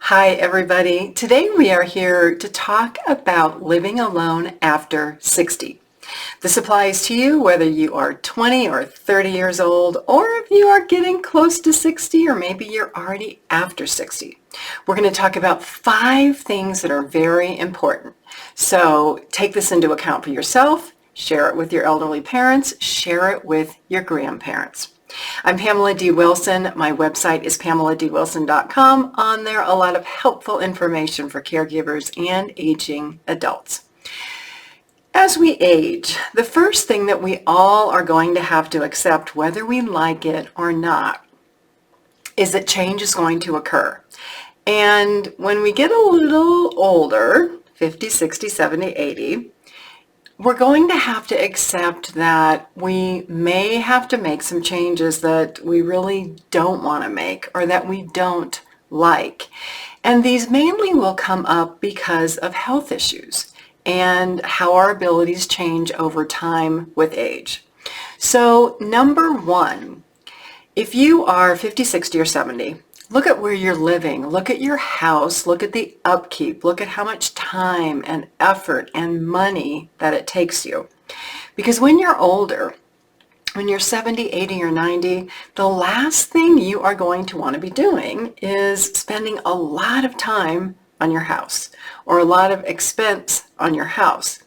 Hi everybody. Today we are here to talk about living alone after 60. This applies to you whether you are 20 or 30 years old, or if you are getting close to 60, or maybe you're already after 60. We're going to talk about 5 things that are very important. So take this into account for yourself, share it with your elderly parents, share it with your grandparents. I'm Pamela D Wilson. My website is PamelaDWilson.com. On there, a lot of helpful information for caregivers and aging adults. As we age, the first thing that we all are going to have to accept, whether we like it or not, is that change is going to occur. And when we get a little older, 50, 60, 70, 80, we're going to have to accept that we may have to make some changes that we really don't want to make or that we don't like. And these mainly will come up because of health issues and how our abilities change over time with age. So number 1, if you are 50, 60, or 70, look at where you're living. Look at your house. Look at the upkeep. Look at how much time and effort and money that it takes you. Because when you're older, when you're 70, 80, or 90, the last thing you are going to want to be doing is spending a lot of time on your house or a lot of expense on your house.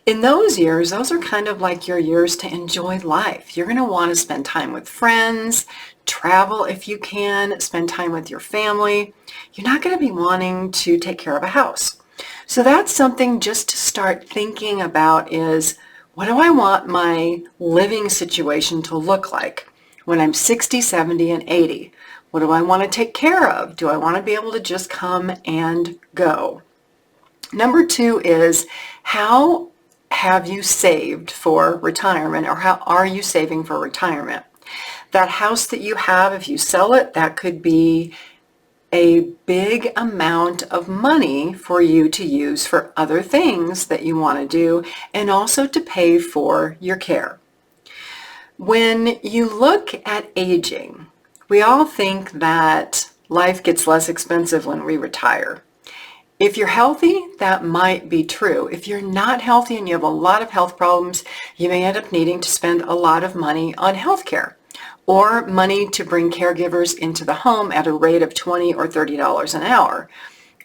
In those years, those are kind of like your years to enjoy life. You're going to want to spend time with friends, travel if you can, spend time with your family. You're not going to be wanting to take care of a house. So that's something just to start thinking about is, what do I want my living situation to look like when I'm 60, 70, and 80? What do I want to take care of? Do I want to be able to just come and go? Number 2 is, how have you saved for retirement, or how are you saving for retirement? That house that you have, if you sell it, that could be a big amount of money for you to use for other things that you want to do, and also to pay for your care. When you look at aging, we all think that life gets less expensive when we retire. If you're healthy, that might be true. If you're not healthy and you have a lot of health problems, you may end up needing to spend a lot of money on health care or money to bring caregivers into the home at a rate of $20 or $30 an hour,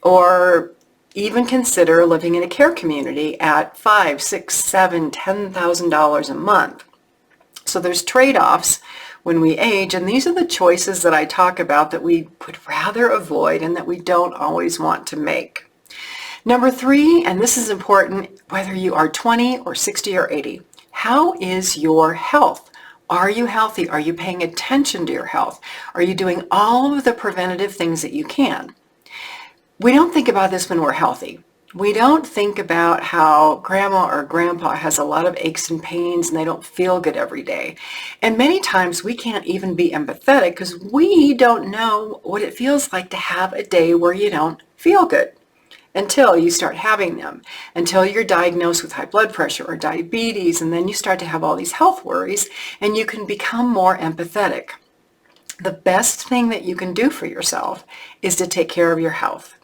or even consider living in a care community at $5,000, $6,000, $7,000, $10,000 a month. So there's trade-offs when we age, and these are the choices that I talk about that we would rather avoid and that we don't always want to make. Number 3, and this is important, whether you are 20 or 60 or 80, how is your health? Are you healthy? Are you paying attention to your health? Are you doing all of the preventative things that you can? We don't think about this when we're healthy. We don't think about how grandma or grandpa has a lot of aches and pains and they don't feel good every day. And many times we can't even be empathetic because we don't know what it feels like to have a day where you don't feel good until you start having them, until you're diagnosed with high blood pressure or diabetes, and then you start to have all these health worries and you can become more empathetic. The best thing that you can do for yourself is to take care of your health.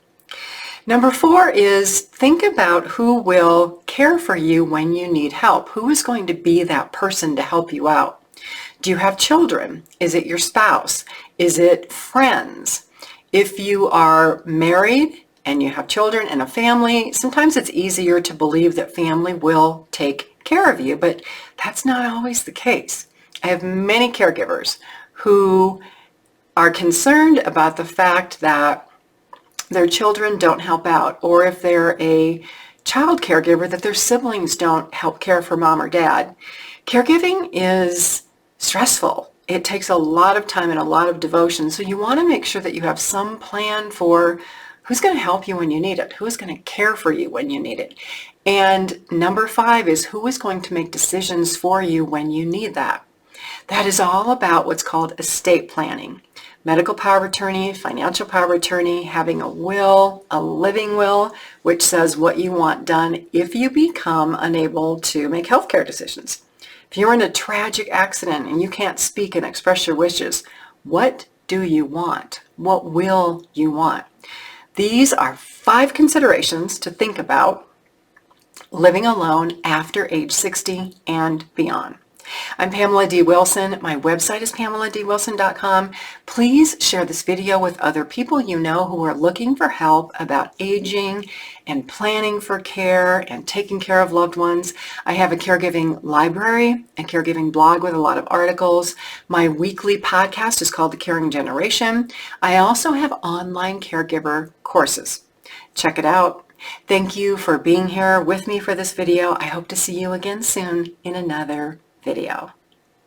Number 4 is, think about who will care for you when you need help. Who is going to be that person to help you out? Do you have children? Is it your spouse? Is it friends? If you are married and you have children and a family, sometimes it's easier to believe that family will take care of you, but that's not always the case. I have many caregivers who are concerned about the fact that their children don't help out, or if they're a child caregiver, that their siblings don't help care for mom or dad. Caregiving is stressful. It takes a lot of time and a lot of devotion, so you want to make sure that you have some plan for who's going to help you when you need it, who's going to care for you when you need it. And number 5 is, who is going to make decisions for you when you need that. That is all about what's called estate planning. Medical power of attorney, financial power of attorney, having a will, a living will, which says what you want done if you become unable to make healthcare decisions. If you're in a tragic accident and you can't speak and express your wishes, what do you want? What will you want? These are 5 considerations to think about living alone after age 60 and beyond. I'm Pamela D Wilson. My website is PamelaDWilson.com. Please share this video with other people you know who are looking for help about aging and planning for care and taking care of loved ones. I have a caregiving library, a caregiving blog with a lot of articles. My weekly podcast is called The Caring Generation. I also have online caregiver courses. Check it out. Thank you for being here with me for this video. I hope to see you again soon in another video.